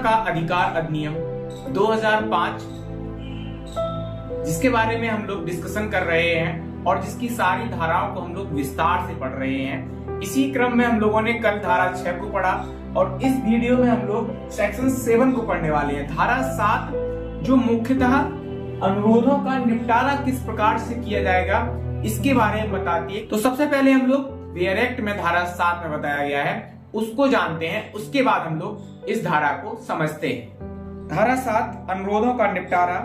का अधिकार अधिनियम 2005, जिसके बारे में हम लोग डिस्कशन कर रहे हैं और जिसकी सारी धाराओं को हम लोग विस्तार से पढ़ रहे हैं। इसी क्रम में हम लोगों ने कल धारा 6 को पढ़ा और इस वीडियो में हम लोग सेक्शन 7 को पढ़ने वाले हैं। धारा 7 जो मुख्यतः अनुरोधों का निपटारा किस प्रकार से किया जाएगा इसके बारे में बताती है। तो सबसे पहले हम लोग वेयर एक्ट में धारा 7 में बताया गया है उसको जानते हैं, उसके बाद हम लोग इस धारा को समझते हैं। धारा 7 अनुरोधों का निपटारा,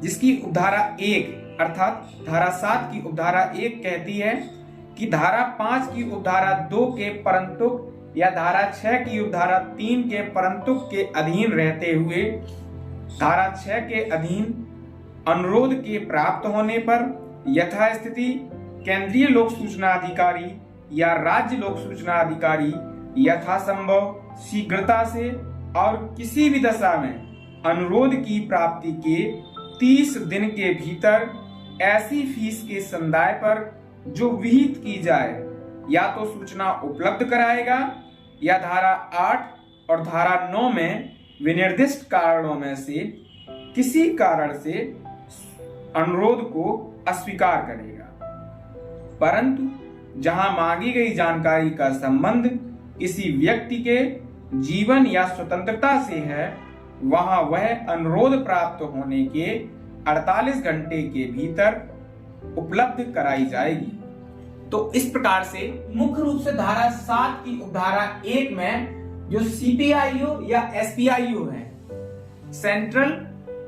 जिसकी उपधारा 1 अर्थात धारा 7 की उपधारा 1 कहती है कि धारा 5 की उपधारा 2 के परंतुक या धारा 6 की उपधारा 3 के परंतुक के अधीन रहते हुए धारा 6 के अधीन अनुरोध के प्राप्त होने पर यथास्थिति केंद्रीय लोक सूचना अधिकारी या राज्य लोक सूचना अधिकारी यथासंभव शीघ्रता से और किसी भी दशा में अनुरोध की प्राप्ति के 30 दिन के भीतर ऐसी फीस के संदाय पर जो विहित की जाए या तो सूचना उपलब्ध कराएगा या धारा 8 और धारा 9 में विनिर्दिष्ट कारणों में से किसी कारण से अनुरोध को अस्वीकार करेगा। परंतु जहां मांगी गई जानकारी का संबंध किसी व्यक्ति के जीवन या स्वतंत्रता से है, वहां वह अनुरोध प्राप्त होने के 48 घंटे के भीतर उपलब्ध कराई जाएगी। तो इस प्रकार से मुख्य रूप से धारा 7 की उपधारा 1 में जो सीपीआईओ या एसपीआईओ है, सेंट्रल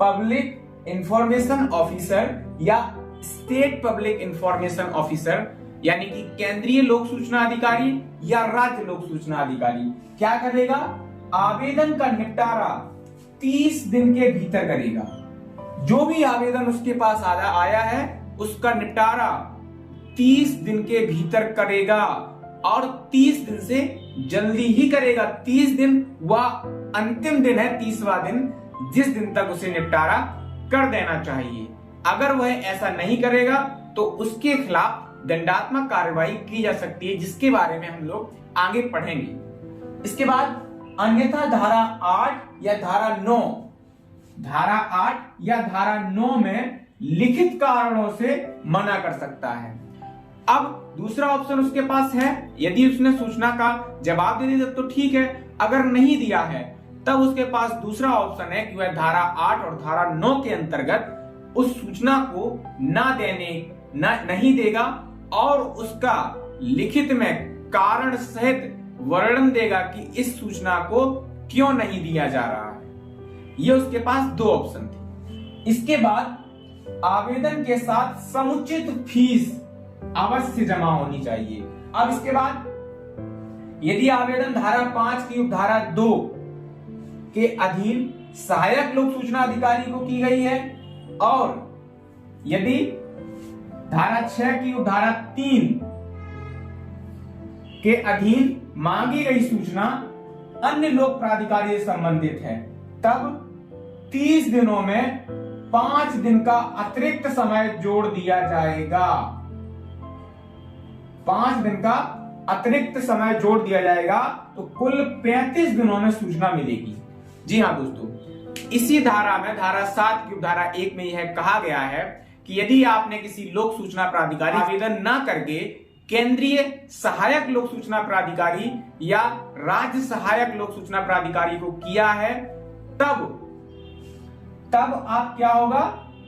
पब्लिक इंफॉर्मेशन ऑफिसर या स्टेट पब्लिक इंफॉर्मेशन ऑफिसर, यानी कि केंद्रीय लोक सूचना अधिकारी या राज्य लोक सूचना अधिकारी क्या करेगा? आवेदन का निपटारा 30 दिन के भीतर करेगा। जो भी आवेदन उसके पास आया है उसका निपटारा 30 दिन के भीतर करेगा और 30 दिन से जल्दी ही करेगा। 30 दिन वह अंतिम दिन है, 30वां दिन, जिस दिन तक उसे निपटारा कर देना चाहिए। अगर वह ऐसा नहीं करेगा तो उसके खिलाफ दंडात्मक कार्रवाई की जा सकती है, जिसके बारे में हम लोग आगे पढ़ेंगे। इसके बाद अन्यथा धारा 8 या धारा 9, धारा 8 या धारा 9 में लिखित कारणों से मना कर सकता है। अब दूसरा ऑप्शन उसके पास है, यदि उसने सूचना का जवाब दे दिया तो ठीक है, अगर नहीं दिया है तब उसके पास दूसरा ऑप्शन है कि वह धारा 8 और धारा 9 के अंतर्गत उस सूचना को नहीं देगा और उसका लिखित में कारण सहित वर्णन देगा कि इस सूचना को क्यों नहीं दिया जा रहा है। ये उसके पास दो ऑप्शन थे। इसके बाद आवेदन के साथ समुचित फीस अवश्य जमा होनी चाहिए। अब इसके बाद यदि आवेदन धारा 5 की उपधारा 2 के अधीन सहायक लोक सूचना अधिकारी को की गई है और यदि धारा 6 की उपधारा 3 के अधीन मांगी गई सूचना अन्य लोक प्राधिकारी से संबंधित है, तब 30 दिनों में 5 दिन का अतिरिक्त समय जोड़ दिया जाएगा। 5 दिन का अतिरिक्त समय जोड़ दिया जाएगा तो कुल 35 दिनों में सूचना मिलेगी। जी हाँ दोस्तों, इसी धारा में धारा 7 की उपधारा 1 में यह कहा गया है कि यदि आपने किसी लोक सूचना प्राधिकारी आवेदन न करके केंद्रीय सहायक लोक सूचना प्राधिकारी या राज्य सहायक लोक सूचना प्राधिकारी को किया है, तब आप क्या होगा,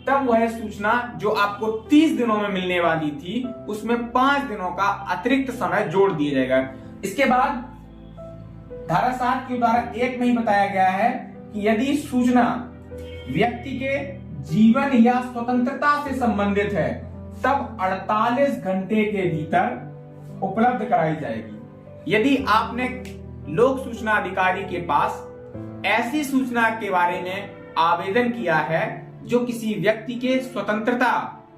तब वह सूचना जो आपको 30 दिनों में मिलने वाली थी उसमें 5 दिनों का अतिरिक्त समय जोड़ दिया जाएगा। इसके बाद धारा 7 की धारा 1 में ही बताया गया है कि यदि सूचना व्यक्ति के जीवन या स्वतंत्रता से संबंधित है तब 48 घंटे के भीतर उपलब्ध कराई जाएगी। यदि आपने लोक सूचना अधिकारी के पास ऐसी सूचना के बारे में आवेदन किया है जो किसी व्यक्ति के स्वतंत्रता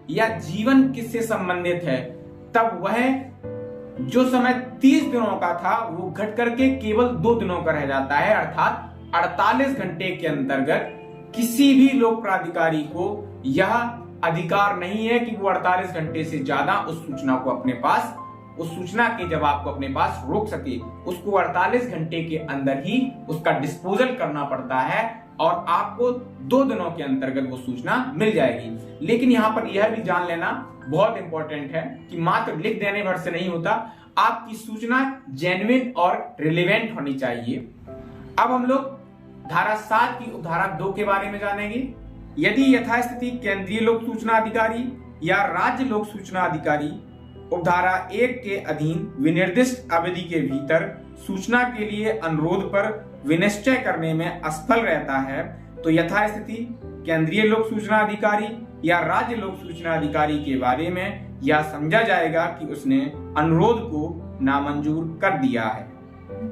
या जीवन किससे संबंधित है, तब वह जो समय 30 दिनों का था वो घट करके केवल 2 दिनों का रह जाता है, अर्थात 48 घंटे के अंतर्गत किसी भी लोक प्राधिकारी को यह अधिकार नहीं है कि वो 48 घंटे से ज्यादा उस सूचना को अपने पास उस सूचना के जवाब को अपने पास रोक सके, उसको 48 घंटे के अंदर ही उसका डिस्पोजल करना पड़ता है और आपको 2 दिनों के अंतर्गत वो सूचना मिल जाएगी। लेकिन यहाँ पर यह भी जान लेना बहुत इंपॉर्टेंट है कि मात्र लिख देने भर से नहीं होता, आपकी सूचना जेन्युइन और रिलेवेंट होनी चाहिए। अब हम लोग धारा 7 की उपधारा 2 के बारे में जानेंगे। यदि यथास्थिति केंद्रीय लोक सूचना अधिकारी या राज्य लोक सूचना अधिकारी उपधारा 1 के अधीन विनिर्दिष्ट अवधि के भीतर सूचना के लिए अनुरोध पर विनिश्चय करने में असफल रहता है तो यथास्थिति केंद्रीय लोक सूचना अधिकारी या राज्य लोक सूचना अधिकारी के बारे में यह समझा जाएगा कि उसने अनुरोध को नामंजूर कर दिया है।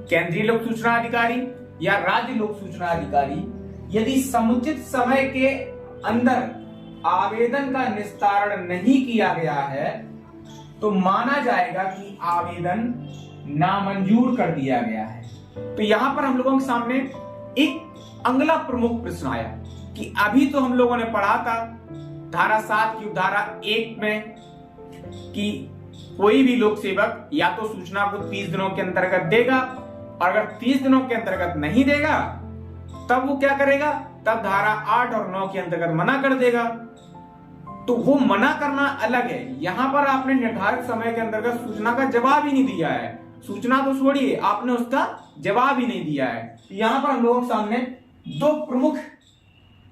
केंद्रीय लोक सूचना अधिकारी या राज्य लोक सूचना अधिकारी यदि समुचित समय के अंदर आवेदन का निस्तारण नहीं किया गया है तो माना जाएगा कि आवेदन नामंजूर कर दिया गया है। तो यहां पर हम लोगों के सामने एक अगला प्रमुख प्रश्न आया कि अभी तो हम लोगों ने पढ़ा था धारा 7 की उपधारा 1 में कि कोई भी लोक सेवक या तो सूचना को 30 दिनों के अंतर्गत देगा और अगर 30 दिनों के अंतर्गत नहीं देगा तब वो क्या करेगा, तब धारा 8 और 9 के अंतर्गत मना कर देगा। तो वो मना करना अलग है, यहां पर आपने निर्धारित समय के अंतर्गत सूचना का जवाब ही नहीं दिया है, सूचना तो छोड़िए आपने उसका जवाब ही नहीं दिया है। तो यहां पर हम लोगों के सामने 2 प्रमुख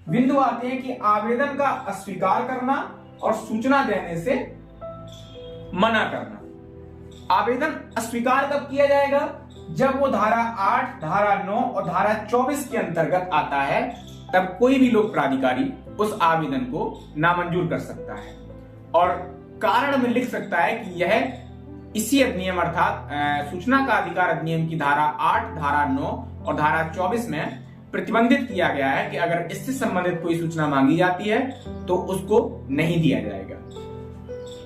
बिंदु आते हैं कि आवेदन का अस्वीकार करना और सूचना देने से मना करना। आवेदन अस्वीकार कब किया जाएगा, जब वो धारा 8, धारा 9 और धारा 24 के अंतर्गत आता है, तब कोई भी लोक प्राधिकारी उस आवेदन को नामंजूर कर सकता है और कारण में लिख सकता है कि यह इसी अधिनियम अर्थात सूचना का अधिकार अधिनियम की धारा 8, धारा 9 और धारा 24 में प्रतिबंधित किया गया है कि अगर इससे संबंधित कोई सूचना मांगी जाती है तो उसको नहीं दिया जाएगा।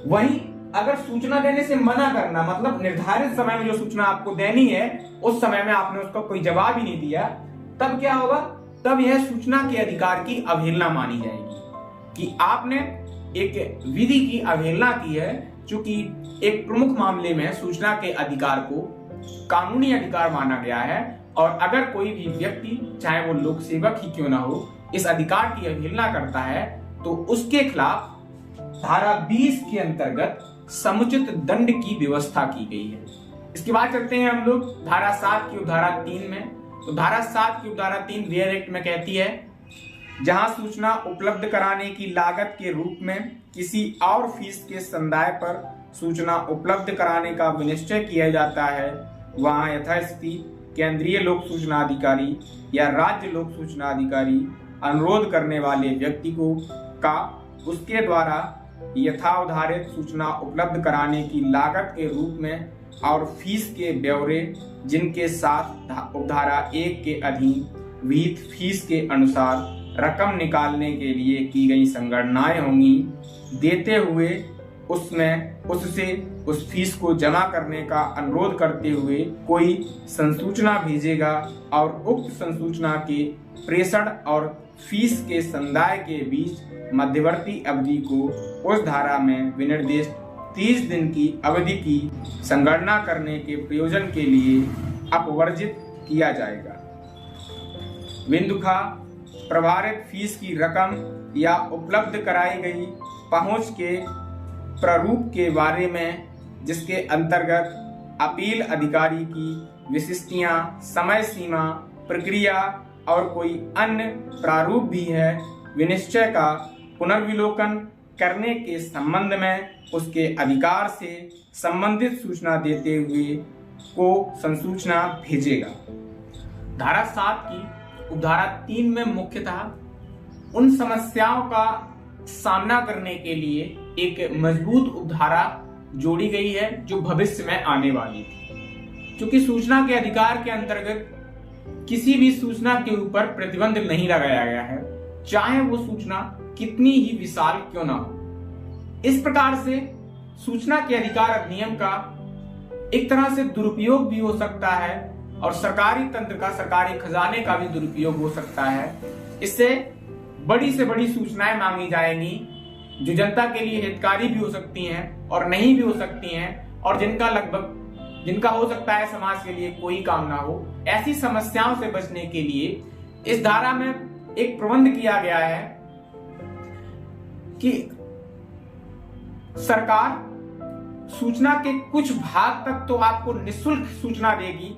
वहीं अगर सूचना देने से मना करना मतलब निर्धारित समय में जो सूचना आपको देनी है उस समय में आपने उसका कोई जवाब ही नहीं दिया, तब क्या होगा, तब यह सूचना के अधिकार की अवहेलना मानी जाएगी कि आपने एक विधि की अवहेलना की है। चूंकि एक प्रमुख मामले में सूचना के अधिकार को कानूनी अधिकार माना गया है और अगर कोई भी व्यक्ति चाहे वो लोक सेवक ही क्यों ना हो इस अधिकार की अवहेलना करता है तो उसके खिलाफ धारा 20 के अंतर्गत समुचित दंड की व्यवस्था की गई है। इसके बाद चलते हैं हम लोग धारा 7 की उपधारा 3 में। तो धारा 7 की उपधारा 3 रेयर एक्ट में कहती है जहां सूचना उपलब्ध कराने की लागत के रूप में किसी और फीस के संदाय पर सूचना उपलब्ध कराने का विनिश्चय किया जाता है वहां यथास्थिति केंद्रीय लोक सूचना अधिकारी या राज्य लोक सूचना अधिकारी अनुरोध करने वाले व्यक्ति को का उसके द्वारा यथावधारित सूचना उपलब्ध कराने की लागत के रूप में और फीस के ब्यौरे जिनके साथ उपधारा 1 के अधीन विहित फीस के अनुसार रकम निकालने के लिए की गई संगणनाएं होंगी देते हुए उससे उस फीस को जमा करने का अनुरोध करते हुए कोई संसूचना भेजेगा और उक्त संसूचना के प्रेषण और फीस के संदाय के बीच मध्यवर्ती अवधि को उस धारा में विनिर्दिष्ट 30 दिन की अवधि की संगणना करने के प्रयोजन के लिए अपवर्जित किया जाएगा। बिंदुखा प्रभारित फीस की रकम या उपलब्ध कराई गई पहुंच के प्रारूप के बारे में जिसके अंतर्गत अपील अधिकारी की विशिष्टियां, समय सीमा, प्रक्रिया और कोई अन्य प्रारूप भी है, विनिश्चय का पुनर्विलोकन करने के संबंध में उसके अधिकार से संबंधित सूचना देते हुए को संसूचना भेजेगा। धारा 7 की उपधारा 3 में मुख्यतः उन समस्याओं का सामना करने के लिए एक मजबूत उपधारा जोड़ी गई है जो भविष्य में आने वाली थी। क्योंकि सूचना के अधिकार के अंतर्गत किसी भी सूचना के ऊपर प्रतिबंध नहीं लगाया गया है, चाहे वो सूचना कितनी ही विशाल क्यों ना हो। इस प्रकार से सूचना के अधिकार अधिनियम का एक तरह से दुरुपयोग भी हो सकता है और सरकारी तंत्र का, सरकारी खजाने का भी दुरुपयोग हो सकता है। इससे बड़ी से बड़ी सूचनाएं मांगी जाएंगी जो जनता के लिए हितकारी भी हो सकती हैं और नहीं भी हो सकती हैं और जिनका हो सकता है समाज के लिए कोई काम ना हो, ऐसी समस्याओं से बचने के लिए इस धारा में एक प्रबंध किया गया है कि सरकार सूचना के कुछ भाग तक तो आपको निःशुल्क सूचना देगी,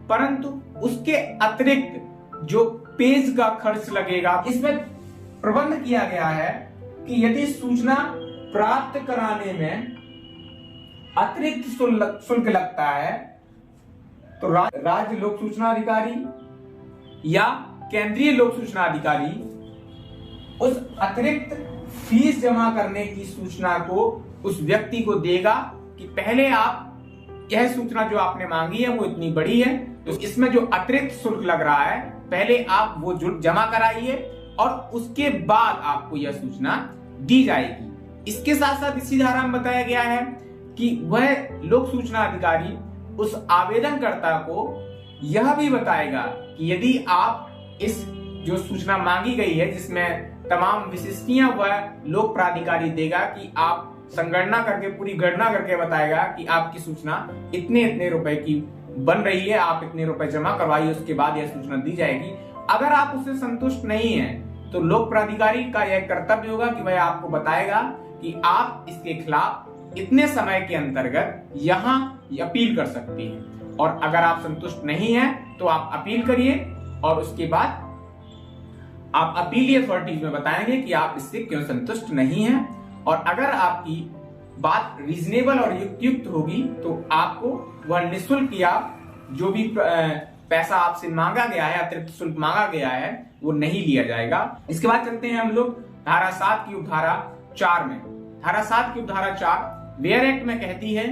परंतु उसके अतिरिक्त जो पेज का खर्च लगेगा, इसमें प्रबंध किया गया है कि यदि सूचना प्राप्त कराने में अतिरिक्त शुल्क लगता है तो राज्य लोक सूचना अधिकारी या केंद्रीय लोक सूचना अधिकारी उस अतिरिक्त फीस जमा करने की सूचना को उस व्यक्ति को देगा कि पहले आप यह सूचना जो आपने मांगी है वो इतनी बड़ी है, तो इसमें जो अतिरिक्त शुल्क लग रहा है पहले आप वो जमा कराइए और उसके बाद आपको यह सूचना दी जाएगी। इसके साथ साथ इसी धारा में बताया गया है कि वह लोक सूचना अधिकारी उस आवेदनकर्ता को यह भी बताएगा कि यदि आप इस जो सूचना मांगी गई है, जिसमें तमाम विशिष्टियां वह लोक प्राधिकारी देगा कि आप संगणना करके, पूरी गणना करके बताएगा कि आपकी सूचना इतने इतने रुपए की बन रही है, आप इतने रुपए जमा करवाइए, उसके बाद यह सूचना दी जाएगी। अगर आप उससे संतुष्ट नहीं हैं तो लोक प्राधिकारी का यह कर्तव्य होगा कि वह आपको बताएगा कि आप इसके खिलाफ इतने समय के अंतर्गत यहाँ अपील कर सकते हैं, और अगर आप संतुष्ट नहीं हैं तो आप अपील करिए और उसके बाद आप अपीली अथॉरिटीज में बताएंगे कि आप इससे क्यों संतुष्ट नहीं हैं, और अगर आपकी बात रीजनेबल और युक्त होगी तो आपको वह निःशुल्क या जो भी पैसा आपसे मांगा गया है, अतिरिक्त शुल्क मांगा गया है, वो नहीं लिया जाएगा। इसके बाद चलते हैं हम लोग धारा 7 की उपधारा 4 में। धारा 7 की उपधारा 4 वेयर एक्ट में कहती है,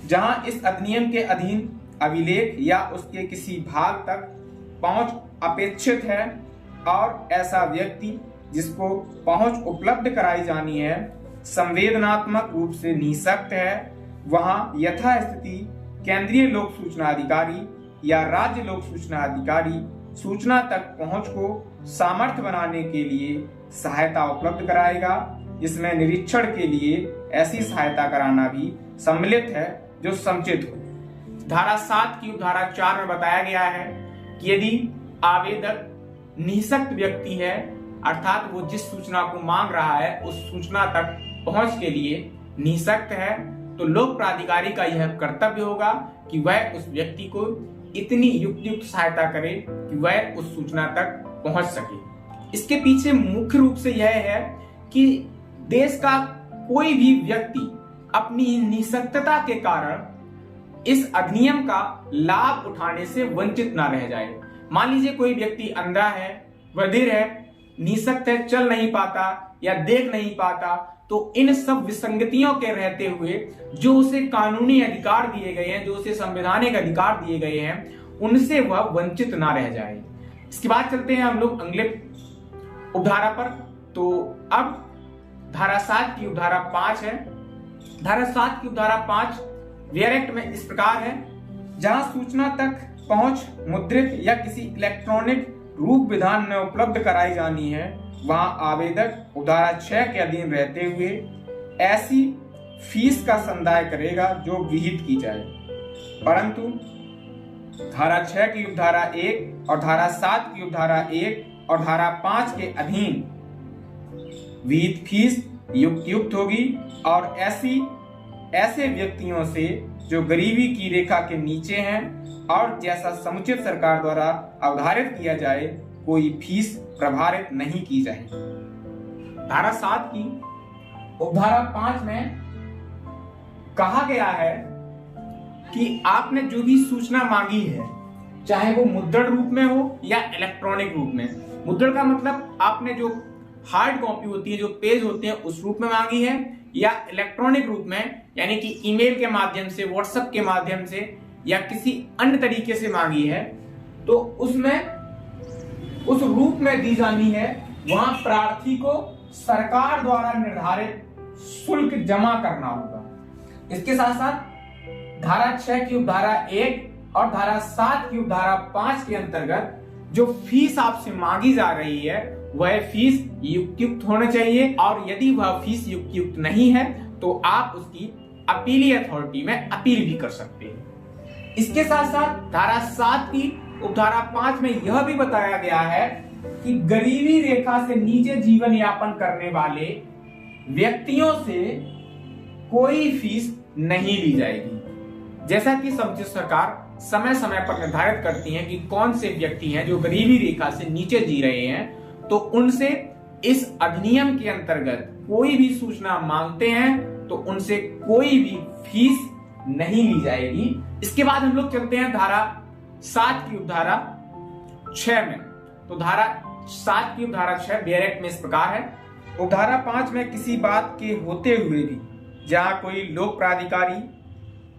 जहां इस अधिनियम के अधीन अभिलेख या उसके किसी भाग तक पहुंच अपेक्षित है और ऐसा व्यक्ति जिसको पहुंच उपलब्ध कराई जानी है संवेदनात्मक रूप से निःशक्त है, वहां यथास्थिति केंद्रीय लोक सूचना अधिकारी या राज्य लोक सूचना अधिकारी सूचना तक पहुंच को सामर्थ्य बनाने के लिए सहायता उपलब्ध कराएगा, जिसमें निरीक्षण के लिए ऐसी सहायता कराना भी सम्मिलित है जो समुचित हो। धारा 7 की उपधारा 4 में बताया गया है कि यदि आवेदक निःशक्त व्यक्ति है, अर्थात वो जिस सूचना को मांग रहा है उस सूचना तक पहुंच के लिए निःशक्त है, तो लोक प्राधिकारी का यह कर्तव्य होगा कि वह उस व्यक्ति को इतनी युक्त सहायता करे कि वह उस सूचना तक पहुंच सके। इसके पीछे मुख्य रूप से यह है कि देश का कोई भी व्यक्ति अपनी निःशक्तता के कारण इस अधिनियम का लाभ उठाने से वंचित ना रह जाए। मान लीजिए कोई व्यक्ति अंधा है, बधिर है, निःशक्त है, चल नहीं पाता या देख नहीं पाता, तो इन सब विसंगतियों के रहते हुए जो उसे कानूनी अधिकार दिए गए हैं, जो उसे संवैधानिक अधिकार दिए गए हैं, उनसे वह वंचित ना रह जाए। इसके बाद चलते हैं हम लोग अगले उपधारा पर। तो अब धारा 7 की उपधारा 5 है। धारा 7 की उपधारा 5 वेयर एक्ट में इस प्रकार है, जहां सूचना तक पहुंच मुद्रित या किसी इलेक्ट्रॉनिक रूप विधान में उपलब्ध कराई जानी है, वहां आवेदक उपधारा 6 के अधीन रहते हुए ऐसी फीस का संदाय करेगा जो विहित की जाए, परंतु धारा 6 की उपधारा 1 और धारा 7 की उपधारा 1 और धारा 5 के अधीन विहित फीस युक्त होगी और ऐसे व्यक्तियों से जो गरीबी की रेखा के नीचे हैं और जैसा समुचित सरकार द्वारा अवधारित किया जाए, कोई फीस प्रभावित नहीं की जाए। धारा 7 की उपधारा 5 में कहा गया है कि आपने जो भी सूचना मांगी है, चाहे वो मुद्रण रूप में हो या इलेक्ट्रॉनिक रूप में। मुद्रण का मतलब आपने जो हार्ड कॉपी होती है, जो पेज होते हैं, उस रूप में मांगी है, या इलेक्ट्रॉनिक रूप में यानी कि ईमेल के माध्यम से, व्हाट्सएप के माध्यम से या किसी अन्य तरीके से मांगी है, तो उसमें उस रूप में दी जानी है। वहां प्रार्थी को सरकार द्वारा निर्धारित शुल्क जमा करना होगा। इसके साथ साथ धारा 6 की उपधारा 1 और धारा 7 की उपधारा 5 के अंतर्गत जो फीस आपसे मांगी जा रही है वह फीस युक्त होना चाहिए, और यदि वह फीस युक्त नहीं है तो आप उसकी अपीली अथॉरिटी में अपील भी कर सकते हैं। इसके साथ साथ धारा 7 की उपधारा 5 में यह भी बताया गया है कि गरीबी रेखा से नीचे जीवन यापन करने वाले व्यक्तियों से कोई फीस नहीं ली जाएगी। जैसा कि समुचित सरकार समय समय पर निर्धारित करती है कि कौन से व्यक्ति हैं जो गरीबी रेखा से नीचे जी रहे हैं, तो उनसे इस अधिनियम के अंतर्गत कोई भी सूचना मांगते हैं तो उनसे कोई भी फीस नहीं ली जाएगी। इसके बाद हम लोग चलते हैं धारा 7 की उपधारा 6 में। तो धारा 7 की उपधारा 6 बेयर एक्ट में इस प्रकार है। उपधारा 5 में किसी बात के होते हुए भी जहां कोई लोक प्राधिकारी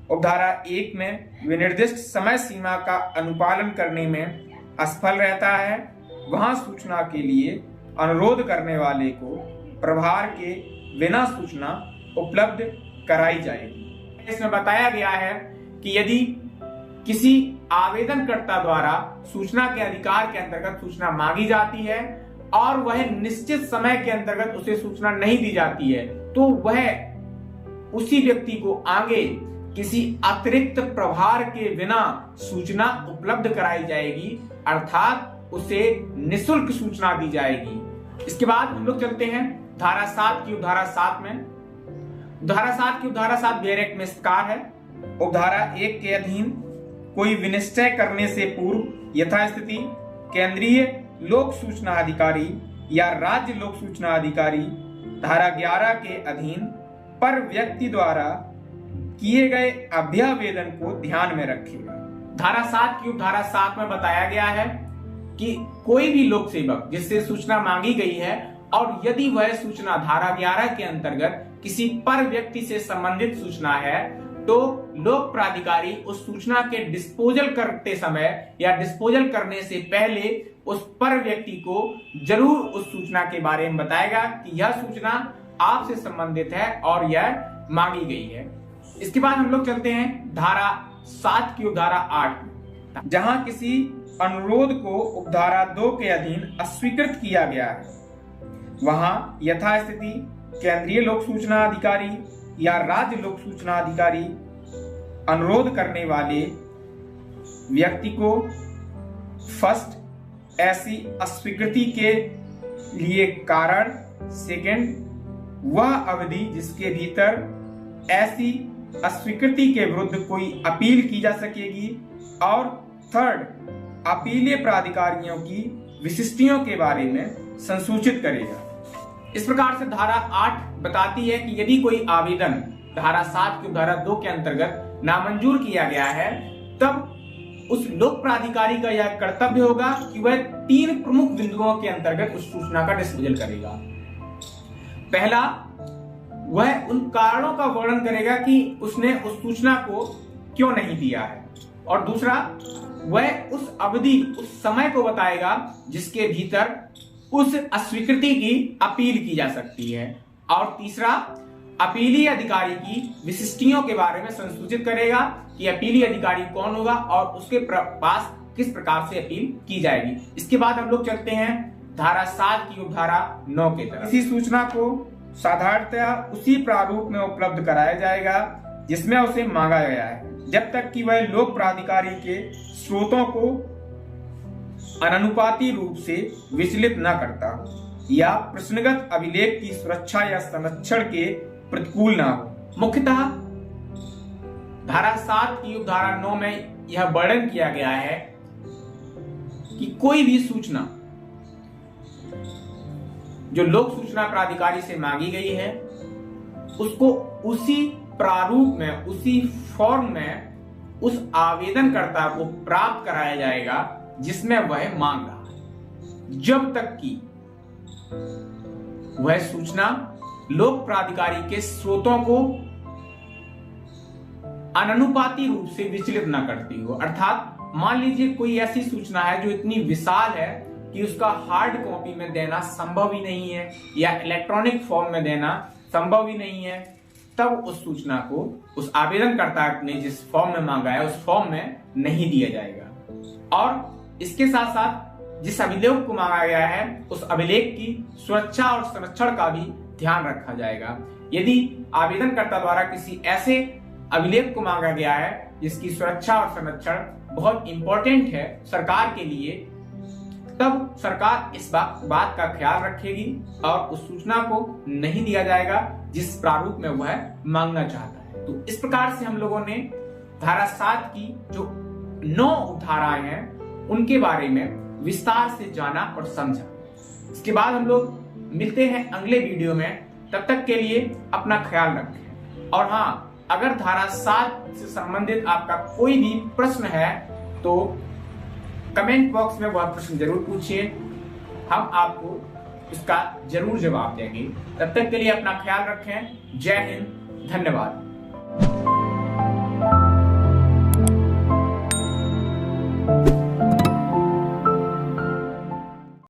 उपधारा 1 में विनिर्दिष्ट समय सीमा का अनुपालन करने में असफल रहता है, वहां सूचना के लिए अनुरोध करने वाले को प्रभार के बिना सूचना उपलब्ध कराई जाएगी। इसमें बताया गया है कि यदि किसी आवेदनकर्ता द्वारा सूचना के अधिकार के अंतर्गत सूचना मांगी जाती है और वह निश्चित समय के अंतर्गत उसे सूचना नहीं दी जाती है, तो वह उसी व्यक्ति को आगे किसी अतिरिक्त प्रभार के बिना सूचना उपलब्ध कराई जाएगी, अर्थात उसे निःशुल्क सूचना दी जाएगी। इसके बाद हम लोग चलते हैं धारा 7 की उपधारा 7 में। धारा 7 की उपधारा 7 बेयर एक्ट में इस प्रकार है। उपधारा 1 के अधीन कोई विनिश्चय करने से पूर्व यथास्थिति केंद्रीय लोक सूचना अधिकारी या राज्य लोक सूचना अधिकारी धारा 11 के अधीन पर व्यक्ति द्वारा किए गए अभ्यावेदन को ध्यान में रखेगा। धारा 7 की उपधारा 7 में बताया गया है कि कोई भी लोक सेवक जिससे सूचना मांगी गई है और यदि वह सूचना धारा 11 के अंतर्गत किसी पर व्यक्ति से संबंधित सूचना है, तो लोक प्राधिकारी उस सूचना के डिस्पोजल करते समय या डिस्पोजल करने से पहले उस पर व्यक्ति को जरूर उस सूचना के बारे में बताएगा कि यह सूचना आपसे संबंधित है और यह मांगी गई है। इसके बाद हम लोग चलते हैं धारा 7 की उपधारा 8 में, जहां किसी अनुरोध को उपधारा 2 के अधीन अस्वीकृत किया गया है, वहां यथास्थिति केंद्रीय लोक सूचना अधिकारी या राज्य लोक सूचना अधिकारी अनुरोध करने वाले व्यक्ति को फर्स्ट ऐसी अस्वीकृति के लिए कारण, सेकंड वह अवधि जिसके भीतर ऐसी अस्वीकृति के विरुद्ध कोई अपील की जा सकेगी, और थर्ड अपीलीय प्राधिकारियों की विशिष्टियों के बारे में संसूचित करेगा। इस प्रकार से धारा 8 बताती है कि यदि कोई आवेदन धारा 7 की धारा 2 के अंतर्गत नामंजूर किया गया है, तब उस लोक प्राधिकारी का यह कर्तव्य होगा कि वह 3 प्रमुख बिंदुओं के अंतर्गत उस सूचना का डिस्पोजल करेगा। पहला, वह उन कारणों का वर्णन करेगा कि उसने उस सूचना को क्यों नहीं दिया है, और दूसरा, वह उस अवधि, उस समय को बताएगा जिसके भीतर उस अस्वीकृति की अपील की जा सकती है, और तीसरा, अपीली अधिकारी की विशिष्टियों के बारे में संसूचित करेगा कि अपीली अधिकारी कौन होगा और उसके पास किस प्रकार से अपील की जाएगी। इसके बाद हम लोग चलते हैं धारा 7 की उपधारा 9 के तरफ। इसी सूचना को साधारणतया उसी प्रारूप में उपलब्ध कराया जाएगा जिसमें उसे मांगा गया है, जब तक कि वह लोक प्राधिकारी के स्रोतों को अननुपाती रूप से विचलित न करता या प्रश्नगत अभिलेख की सुरक्षा या संरक्षण के प्रतिकूल न हो। मुख्यतः धारा 7 की उपधारा 9 में यह वर्णन किया गया है कि कोई भी सूचना जो लोक सूचना प्राधिकारी से मांगी गई है, उसको उसी प्रारूप में, उसी फॉर्म में उस आवेदनकर्ता को प्राप्त कराया जाएगा जिसमें वह मांग रहा है, जब तक कि वह सूचना लोक प्राधिकारी के स्रोतों को अननुपाती रूप से विचलित न करती हो। अर्थात मान लीजिए कोई ऐसी सूचना है जो इतनी विशाल है कि उसका हार्ड कॉपी में देना संभव ही नहीं है या इलेक्ट्रॉनिक फॉर्म में देना संभव ही नहीं है, तब उस सूचना को उस आवेदनकर्ता ने जिस फॉर्म में मांगा है उस फॉर्म में नहीं दिया जाएगा। और इसके साथ साथ जिस अभिलेख को मांगा गया है उस अभिलेख की सुरक्षा और संरक्षण का भी ध्यान रखा जाएगा। यदि आवेदनकर्ता द्वारा किसी ऐसे अभिलेख को मांगा गया है जिसकी सुरक्षा और संरक्षण बहुत इंपॉर्टेंट है सरकार के लिए, तब सरकार इस बात का ख्याल रखेगी और उस सूचना को नहीं दिया जाएगा जिस प्रारूप में वह मांगना चाहता है। तो इस प्रकार से हम लोगों ने धारा 7 की जो 9 उपधाराएं हैं उनके बारे में विस्तार से जाना और समझा। इसके बाद हम लोग मिलते हैं अगले वीडियो में, तब तक के लिए अपना ख्याल रखें। और हाँ, अगर धारा 7 से संबंधित आपका कोई भी प्रश्न है तो कमेंट बॉक्स में वह प्रश्न जरूर पूछिए, हम आपको इसका जरूर जवाब देंगे। तब तक के लिए अपना ख्याल रखें। जय हिंद, धन्यवाद।